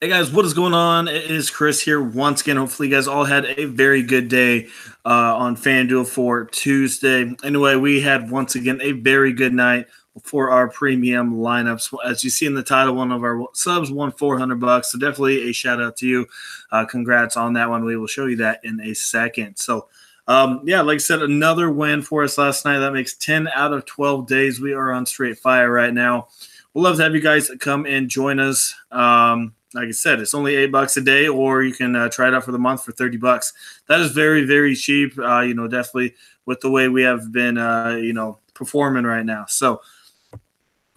Hey guys, what is going on? It is Chris here once again. Hopefully, you guys all had a very good day on Fanduel for Tuesday. Anyway, we had once again a very good night for our premium lineups. As you see in the title, one of our subs won $400, so definitely a shout out to you. Congrats on that one. We will show you that in a second. So, yeah, like I said, another win for us last night. That makes 10 out of 12 days. We are on straight fire right now. We'd love to have you guys come and join us. Like I said, it's only $8 a day, or you can try it out for the month for $30. That is very, very cheap. Definitely with the way we have been, performing right now. So,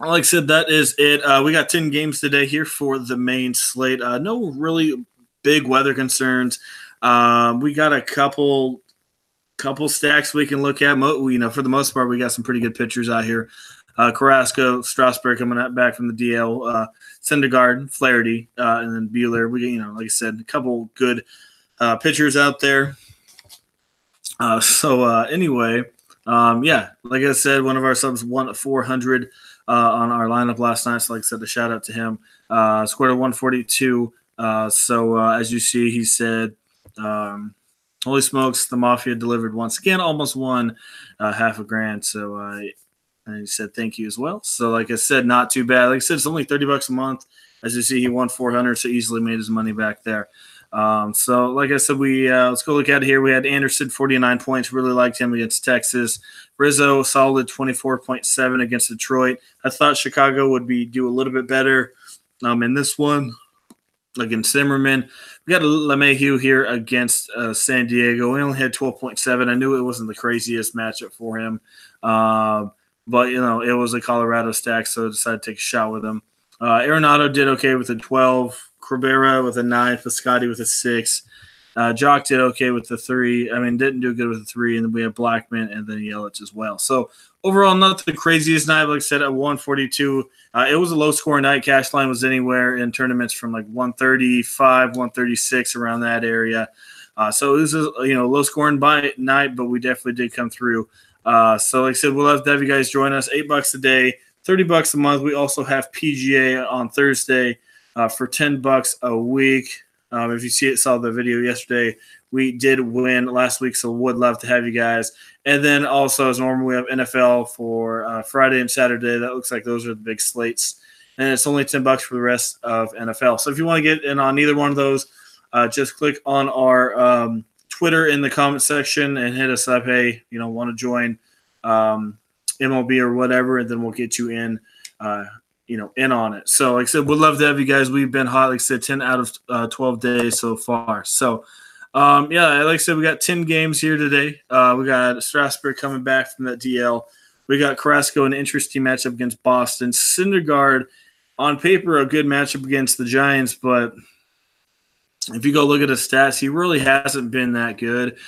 like I said, that is it. We got 10 games today here for the main slate. No really big weather concerns. We got a couple stacks we can look at. For the most part, we got some pretty good pitchers out here. Carrasco, Strasburg coming back from the DL, Syndergaard, Flaherty, and then Buehler. We, like I said, a couple good pitchers out there. Anyway, like I said, one of our subs won 400 on our lineup last night. So, like I said, a shout out to him. Scored a 142. As you see, he said, "Holy smokes, the Mafia delivered once again, almost won $500,000." So. And he said thank you as well. So, like I said, not too bad. Like I said, it's only $30 a month. As you see, he won 400, so easily made his money back there. Like I said, let's go look at it here. We had Anderson, 49 points. Really liked him against Texas. Rizzo, solid 24.7 against Detroit. I thought Chicago would do a little bit better in this one against Zimmerman. We got a LeMahieu here against San Diego. We only had 12.7. I knew it wasn't the craziest matchup for him. But, it was a Colorado stack, so I decided to take a shot with him. Arenado did okay with a 12. Cabrera with a 9. Piscotty with a 6. Jock did okay with the 3. Didn't do good with the 3. And then we have Blackman and then Yelich as well. So, overall, not the craziest night. Like I said, at 142, it was a low-scoring night. Cash line was anywhere in tournaments from like 135, 136, around that area. So, this is low-scoring night, but we definitely did come through. Like I said, we'll love to have you guys join us. $8 a day, $30 a month. We also have PGA on Thursday for $10 a week. If you saw the video yesterday, we did win last week, so would love to have you guys. And then also, as normal, we have NFL for Friday and Saturday. That looks like those are the big slates, and it's only $10 for the rest of NFL. So if you want to get in on either one of those, just click on our Twitter in the comment section and hit us up. Hey, want to join MLB or whatever, and then we'll get you in, in on it. So, like I said, we'd love to have you guys. We've been hot, like I said, 10 out of 12 days so far. So, like I said, we got 10 games here today. We got Strasburg coming back from that DL. We got Carrasco, an interesting matchup against Boston. Syndergaard, on paper, a good matchup against the Giants, but if you go look at his stats, he really hasn't been that good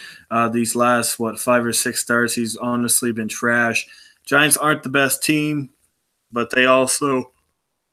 these last, 5 or 6 starts. He's honestly been trash. Giants aren't the best team, but they also,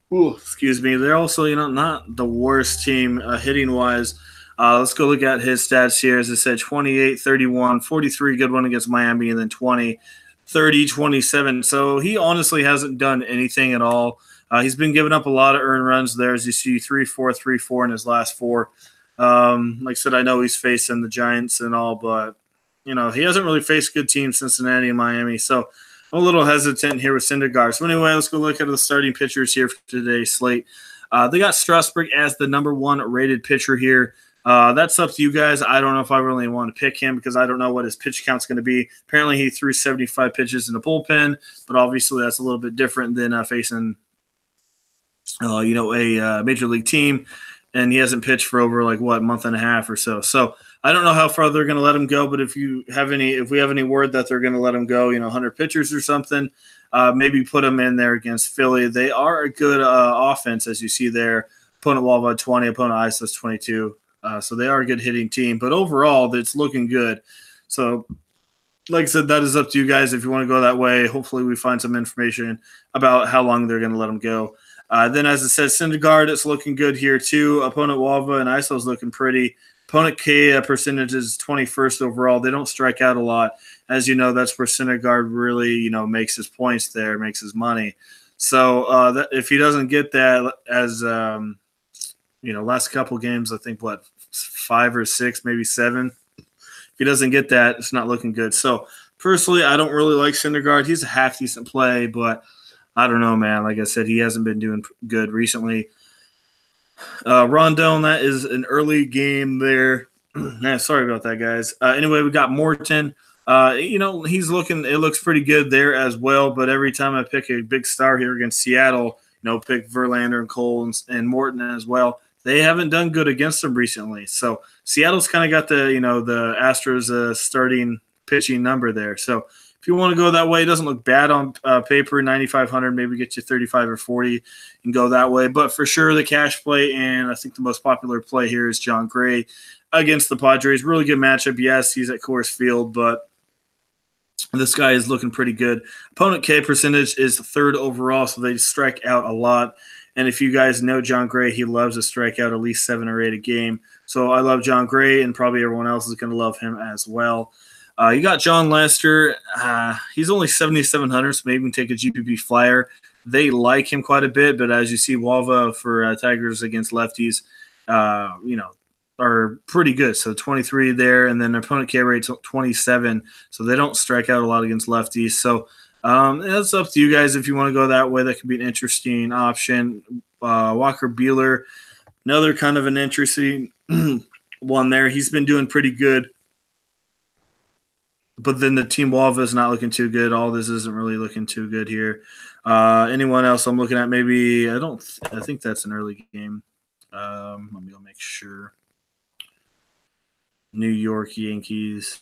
they're also, not the worst team hitting-wise. Let's go look at his stats here. As I said, 28, 31, 43, good one against Miami, and then 20, 30, 27. So he honestly hasn't done anything at all. He's been giving up a lot of earned runs there. As you see, 3-4, 3-4 in his last 4. Like I said, I know he's facing the Giants and all, but, he hasn't really faced good teams, Cincinnati and Miami. So I'm a little hesitant here with Syndergaard. So anyway, let's go look at the starting pitchers here for today's slate. They got Strasburg as the number 1 rated pitcher here. That's up to you guys. I don't know if I really want to pick him because I don't know what his pitch count's going to be. Apparently, he threw 75 pitches in the bullpen, but obviously that's a little bit different than facing, a major league team. And he hasn't pitched for over a month and a half or so. So I don't know how far they're going to let him go, but if we have any word that they're going to let him go, 100 pitchers or something, maybe put him in there against Philly. They are a good offense, as you see there. Opponent Wallva 20, opponent Islas 22. So they are a good hitting team, but overall, it's looking good. So, like I said, that is up to you guys if you want to go that way. Hopefully, we find some information about how long they're going to let him go. Then, as I said, Syndergaard, it's looking good here too. Opponent Wallva and ISO is looking pretty. Opponent K percentage is 21st overall. They don't strike out a lot. As you know, that's where Syndergaard really, makes his points there, makes his money. So if he doesn't get that as last couple games, I think, 5 or 6, maybe 7. If he doesn't get that, it's not looking good. So, personally, I don't really like Syndergaard. He's a half-decent play, but I don't know, man. Like I said, he hasn't been doing good recently. Rondon, that is an early game there. Yeah, sorry about that, guys. Anyway, we got Morton. He's looking. It looks pretty good there as well. But every time I pick a big star here against Seattle, pick Verlander and Cole and Morton as well. They haven't done good against them recently. So Seattle's kind of got the Astros starting pitching number there. So if you want to go that way, it doesn't look bad on paper. 9,500, maybe get you 35 or 40 and go that way. But for sure, the cash play, and I think the most popular play here is John Gray against the Padres. Really good matchup. Yes, he's at Coors Field, but this guy is looking pretty good. Opponent K percentage is 3rd overall, so they strike out a lot. And if you guys know John Gray, he loves to strike out at least 7 or 8 a game. So I love John Gray, and probably everyone else is going to love him as well. You got John Lester. He's only 7,700, so maybe you can take a GPP flyer. They like him quite a bit, but as you see, Walva for Tigers against lefties, are pretty good. So 23 there, and then their opponent K rate 27, so they don't strike out a lot against lefties. So it's up to you guys if you want to go that way. That could be an interesting option. Walker Buehler, another kind of an interesting one there. He's been doing pretty good. But then the team Walva is not looking too good. All this isn't really looking too good here. Anyone else I'm looking at? Maybe I think that's an early game. Let me go make sure. New York Yankees.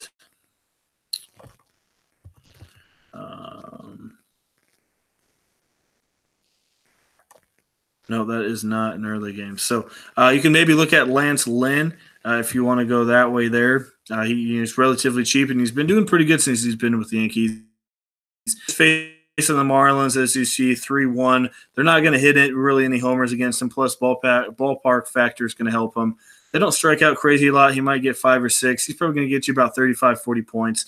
No, that is not an early game. So you can maybe look at Lance Lynn if you want to go that way there. He's relatively cheap, and he's been doing pretty good since he's been with the Yankees. He's facing the Marlins, as you see, 3-1. They're not going to hit it really any homers against him, plus ballpark factor is going to help him. They don't strike out crazy a lot. He might get 5 or 6. He's probably going to get you about 35, 40 points.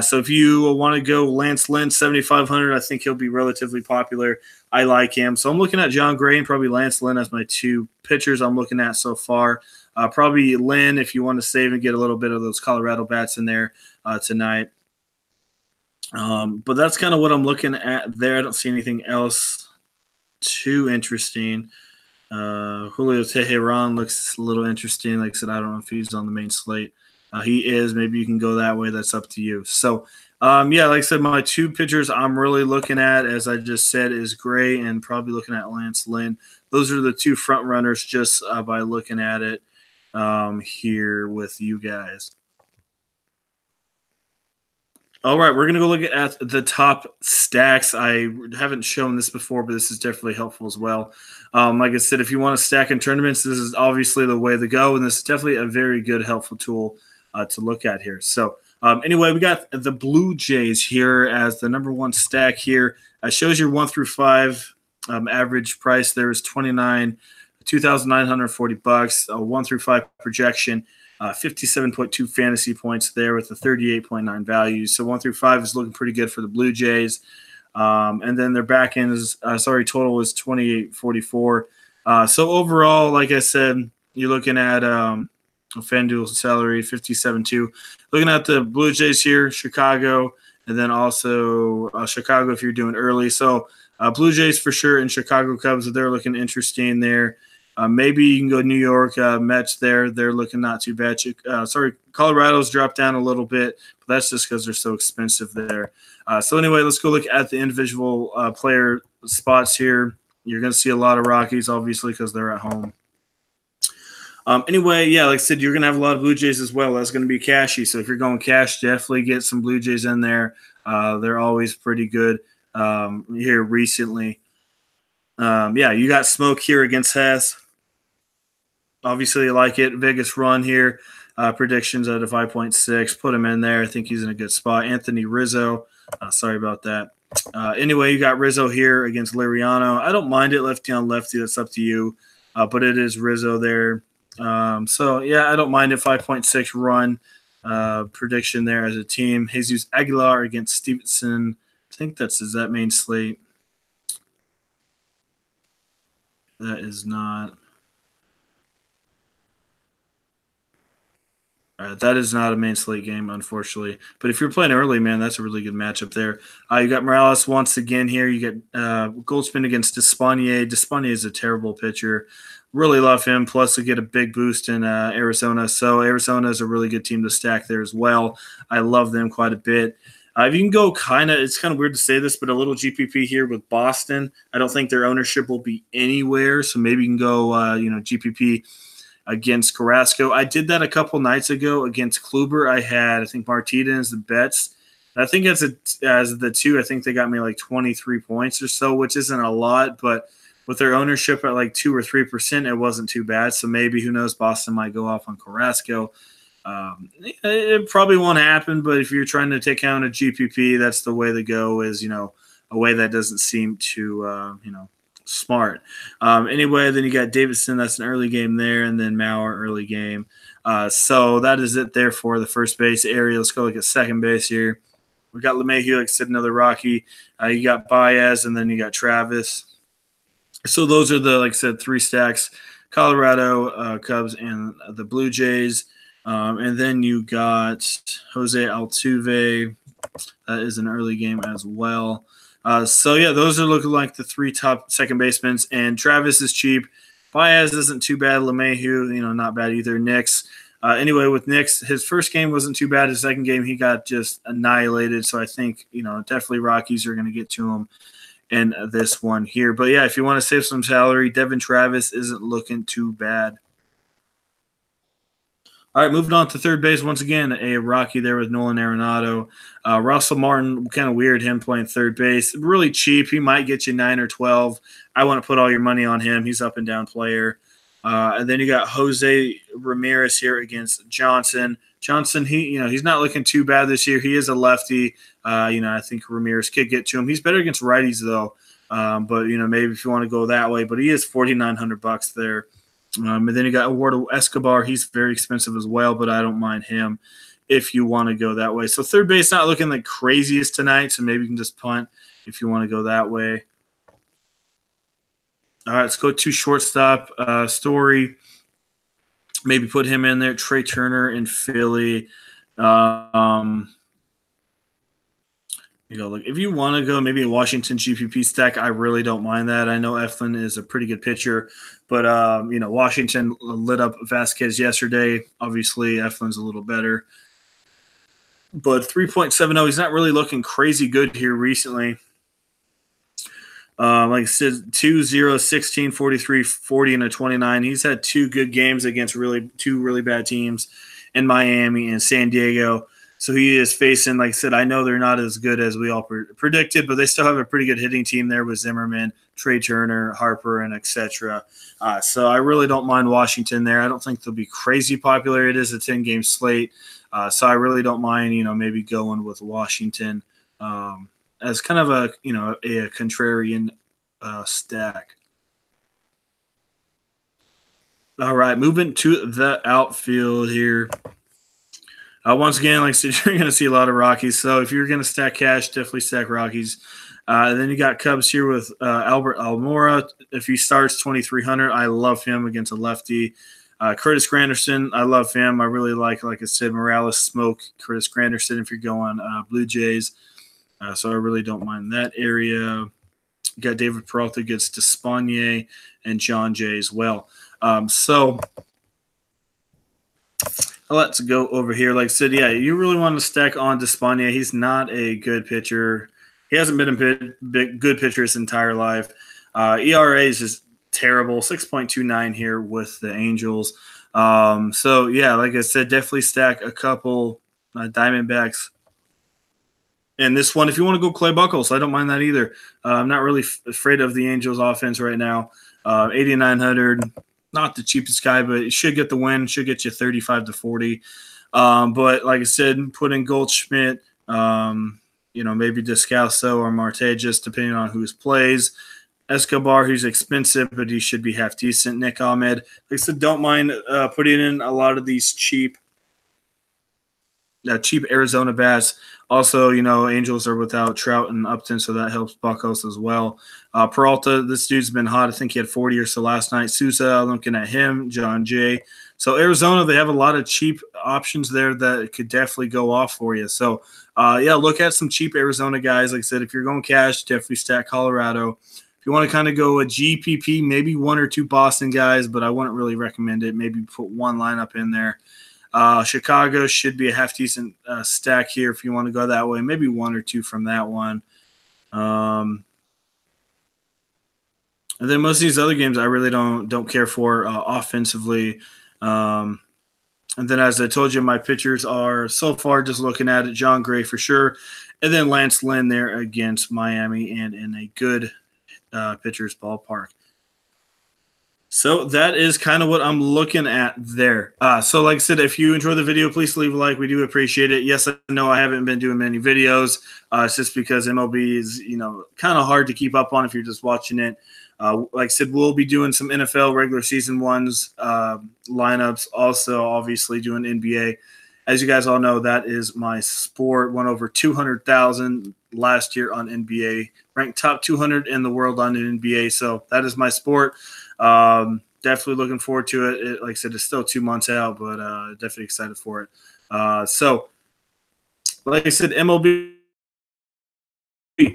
So if you want to go Lance Lynn, 7,500, I think he'll be relatively popular. I like him. So I'm looking at John Gray and probably Lance Lynn as my 2 pitchers I'm looking at so far. Probably Lynn if you want to save and get a little bit of those Colorado bats in there tonight. But that's kind of what I'm looking at there. I don't see anything else too interesting. Julio Teheran looks a little interesting. Like I said, I don't know if he's on the main slate. He is. Maybe you can go that way. That's up to you. So, like I said, my 2 pitchers I'm really looking at, as I just said, is Gray and probably looking at Lance Lynn. Those are the 2 front runners just by looking at it here with you guys. All right, we're going to go look at the top stacks. I haven't shown this before, but this is definitely helpful as well. Like I said, if you want to stack in tournaments, this is obviously the way to go, and this is definitely a very good, helpful tool to look at here. So anyway, we got the Blue Jays here as the number 1 stack here. Shows your 1 through 5 average price. There is $2,940. 1 through 5 projection. 57.2 fantasy points there with a 38.9 value. So 1 through 5 is looking pretty good for the Blue Jays. And then their back end is, total is 28.44. So overall, like I said, you're looking at Fanduel salary 57.2. Looking at the Blue Jays here, Chicago, and then also Chicago if you're doing early. So Blue Jays for sure, and Chicago Cubs, they're looking interesting there. Maybe you can go New York Mets there. They're looking not too bad. Colorado's dropped down a little bit, but that's just because they're so expensive there. So anyway, let's go look at the individual player spots here. You're going to see a lot of Rockies, obviously, because they're at home. Like I said, you're going to have a lot of Blue Jays as well. That's going to be cashy. So if you're going cash, definitely get some Blue Jays in there. They're always pretty good here recently. You got Smoke here against Hess. Obviously, you like it. Vegas run here. Predictions at a 5.6. Put him in there. I think he's in a good spot. Anthony Rizzo. Sorry about that. You got Rizzo here against Liriano. I don't mind it lefty on lefty. That's up to you. But it is Rizzo there. I don't mind it. 5.6 run prediction there as a team. Jesus Aguilar against Stevenson. I think is that main slate. That is not. That is not a main slate game, unfortunately. But if you're playing early, man, that's a really good matchup there. You got Morales once again here. You get Goldspin against Despaigne. Despaigne is a terrible pitcher. Really love him. Plus, to get a big boost in Arizona. So Arizona is a really good team to stack there as well. I love them quite a bit. If you can go it's kind of weird to say this, but a little GPP here with Boston. I don't think their ownership will be anywhere. So maybe you can go, GPP against Carrasco. I did that a couple nights ago against Kluber. I think, Martinez, the bets. I think as the two, I think they got me like 23 points or so, which isn't a lot, but with their ownership at like 2 or 3%, it wasn't too bad. So maybe, who knows, Boston might go off on Carrasco. It probably won't happen, but if you're trying to take out a GPP, that's the way to go, is, a way that doesn't seem to, smart. Anyway, then you got Davidson. That's an early game there, and then Mauer, early game. So that is it there for the first base area. Let's go look at second base here. We got LeMahieu, like I said, another Rocky. You got Baez, and then you got Travis. So those are the, like I said, three stacks: Colorado, Cubs, and the Blue Jays. And then you got Jose Altuve. That is an early game as well. So, yeah, those are looking like the three top second basemen. And Travis is cheap. Baez isn't too bad. LeMahieu, not bad either. Knicks. Anyway, with Knicks, his first game wasn't too bad. His second game, he got just annihilated. So I think, definitely Rockies are going to get to him in this one here. But, yeah, if you want to save some salary, Devin Travis isn't looking too bad. All right, moving on to third base. Once again, a Rocky there with Nolan Arenado. Russell Martin, kind of weird him playing third base. Really cheap. He might get you 9 or 12. I want to put all your money on him. He's up and down player. And then you got Jose Ramirez here against Johnson. Johnson, he's not looking too bad this year. He is a lefty. I think Ramirez could get to him. He's better against righties though. But maybe if you want to go that way. But he is $4,900 there. And then you got Eduardo Escobar. He's very expensive as well, but I don't mind him if you want to go that way. So third base not looking like craziest tonight, so maybe you can just punt if you want to go that way. All right, let's go to shortstop. Story. Maybe put him in there. Trey Turner in Philly. Look, if you want to go maybe a Washington GPP stack, I really don't mind that. I know Eflin is a pretty good pitcher, but Washington lit up Vasquez yesterday. Obviously, Eflin's a little better, but 3.70. He's not really looking crazy good here recently. Like I said, 2-0, 16, 43, 40, and a 29. He's had two good games against two really bad teams in Miami and San Diego. So he is facing, like I said, I know they're not as good as we all predicted, but they still have a pretty good hitting team there with Zimmerman, Trey Turner, Harper, and etc. So I really don't mind Washington there. I don't think they'll be crazy popular. It is a 10-game slate. So I really don't mind, maybe going with Washington as kind of a contrarian stack. All right, moving to the outfield here. Once again, like I said, you're going to see a lot of Rockies. So if you're going to stack cash, definitely stack Rockies. Then you got Cubs here with Albert Almora. If he starts 2,300, I love him against a lefty. Curtis Granderson, I love him. I really like I said, Morales, Smoke, Curtis Granderson if you're going Blue Jays. So I really don't mind that area. You got David Peralta against Despaigne and John Jay as well. So let's go over here. Like I said, yeah, you really want to stack on Despaigne. He's not a good pitcher. He hasn't been a good pitcher his entire life. ERA is just terrible, 6.29 here with the Angels. So, yeah, like I said, definitely stack a couple Diamondbacks. And this one, if you want to go Clay Buchholz, I don't mind that either. I'm not really afraid of the Angels offense right now. 8,900. Not the cheapest guy, but it should get the win. Should get you 35 to 40. But like I said, put in Goldschmidt, maybe Descalso or Marte, just depending on who's plays. Escobar, who's expensive, but he should be half decent. Nick Ahmed, like I said, don't mind putting in a lot of these cheap cheap Arizona bats. Also, you know, Angels are without Trout and Upton, so that helps Buckos as well. Peralta, this dude's been hot. I think he had 40 or so last night. Sousa, looking at him. John Jay. So Arizona, they have a lot of cheap options there that could definitely go off for you. So, yeah, look at some cheap Arizona guys. Like I said, if you're going cash, definitely stack Colorado. If you want to kind of go a GPP, maybe one or two Boston guys, but I wouldn't really recommend it. Maybe put one lineup in there. Chicago should be a half-decent stack here if you want to go that way. Maybe one or two from that one. And then most of these other games I really don't care for offensively. And then as I told you, my pitchers are so far just looking at it, John Gray for sure. And then Lance Lynn there against Miami and in a good pitcher's ballpark. So that is kind of what I'm looking at there. So like I said, if you enjoy the video, please leave a like. We do appreciate it. Yes, I know I haven't been doing many videos. It's just because MLB is, you know, kind of hard to keep up on if you're just watching it. Like I said, we'll be doing some NFL regular season ones, lineups, also obviously doing NBA. As you guys all know, that is my sport. Won over 200,000 last year on NBA, ranked top 200 in the world on NBA. So that is my sport. Definitely looking forward to it. Like I said, it's still 2 months out, but definitely excited for it. So, like I said, MLB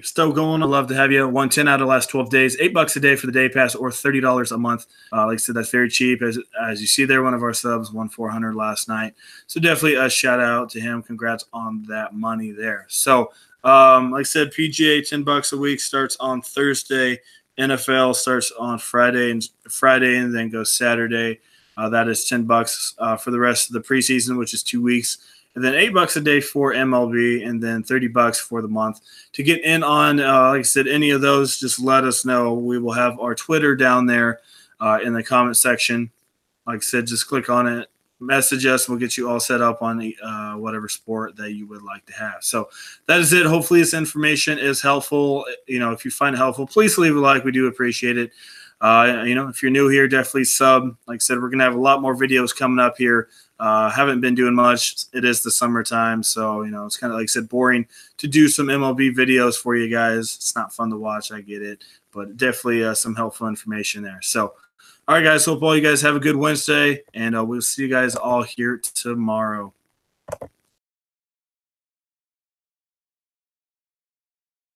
still going. I'd love to have you. Won 10 out of the last 12 days. $8 a day for the day pass, or $30 a month. Like I said, that's very cheap. As you see there, one of our subs won 400 last night. So definitely a shout out to him. Congrats on that money there. So, like I said, PGA $10 a week starts on Thursday. NFL starts on Friday and then goes Saturday. That is $10 for the rest of the preseason, which is 2 weeks. And then $8 a day for MLB, and then $30 for the month. To get in on, like I said, any of those, just let us know. We will have our Twitter down there in the comment section. Like I said, just click on it, message us, and we'll get you all set up on whatever sport that you would like to have. So that is it. Hopefully this information is helpful. You know, if you find it helpful, please leave a like. We do appreciate it. You know, if you're new here, definitely sub. Like I said, we're going to have a lot more videos coming up here. Haven't been doing much. It is the summertime, so, you know, it's kind of, like I said, boring to do some MLB videos for you guys. It's not fun to watch. I get it, but definitely some helpful information there. So, all right, guys, hope all you guys have a good Wednesday, and we'll see you guys all here tomorrow.